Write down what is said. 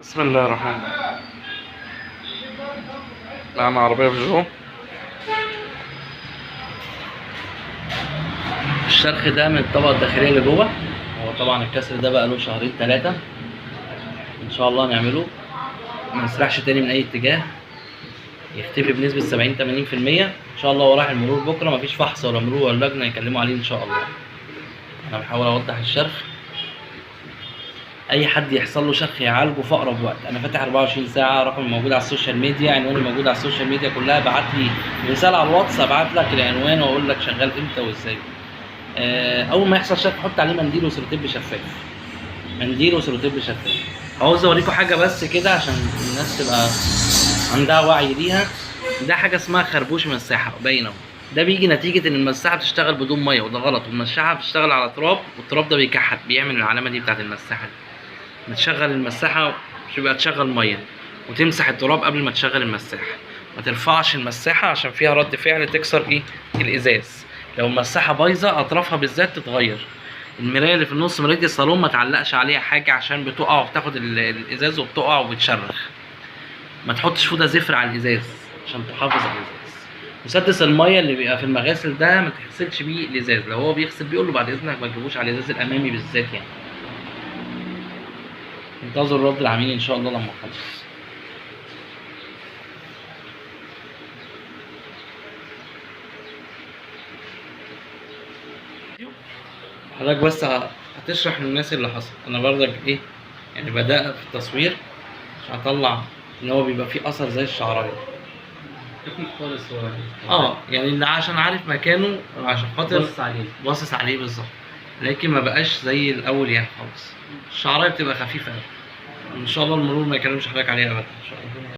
بسم الله الرحمن الرحيم. معنا عربية بيجو. الشرخ ده من الطبقة الداخلية اللي جوه. هو طبعا الكسر ده بقى له شهرين 3 ان شاء الله نعمله، ما نسرحش تاني من اي اتجاه، يختفي بنسبة 70-80% ان شاء الله. وراح المرور بكره مفيش فحص ولا مرور ولا لجنة يكلموا عليه ان شاء الله. انا بحاول اوضح الشرخ، اي حد يحصل له شرخ يعالجه في اقرب وقت. انا فاتح 24 ساعه، رقمي موجود على السوشيال ميديا، عنواني موجود على السوشيال ميديا كلها. ابعت لي رساله على الواتس، ابعت لك العنوان واقول لك شغال امتى وازاي. اول ما يحصل شرخ حط عليه منديل وسلوتيب شفاف، منديل وسلوتيب شفاف. عاوز اوريكم حاجه بس كده عشان الناس تبقى عندها وعي ليها. ده حاجه اسمها خربوش مساحه باين اهو. ده بيجي نتيجه ان المساحه بتشتغل بدون ميه، وده غلط. والمساحه بتشتغل على تراب، والتراب ده بيكحت، بيعمل العلامه دي بتاعت المساحه دي. بتشغل المساحه مش يبقى تشغل ميه، وتمسح التراب قبل ما تشغل المساحه. ما ترفعش المساحه عشان فيها رد فعل تكسر الازاز. لو المساحه بايظه اطرافها بالذات تتغير. المرايه اللي في النص، مرايه الصالون، ما تعلقش عليها حاجه عشان بتقع وبتاخد الازاز وبتقع وبتشرخ. ما تحطش فوطه زفر على الازاز عشان تحافظ على الازاز. مسدس الميه اللي بيبقى في المغاسل ده ما تغسلش بيه الازاز. لو هو بيغسل بيقول له بعد اذنك ما تجيبوش على الازاز الامامي بالذات يعني. انتظر رد العميل ان شاء الله لما اخلص. حضرتك بس هتشرح للناس اللي حصل. انا برضك يعني بدأت في التصوير عشان اطلع ان هو بيبقى فيه اثر زي الشعرايه خفيف خالص هو. يعني اللي عشان عارف مكانه، عشان خاطر باصص عليه بالظبط. لكن ما بقاش زي الاول يعني خالص. الشعرايه بتبقى خفيفه قوي. ان شاء الله المرور ما يكلمش حضرتك عليها ابدا ان شاء الله.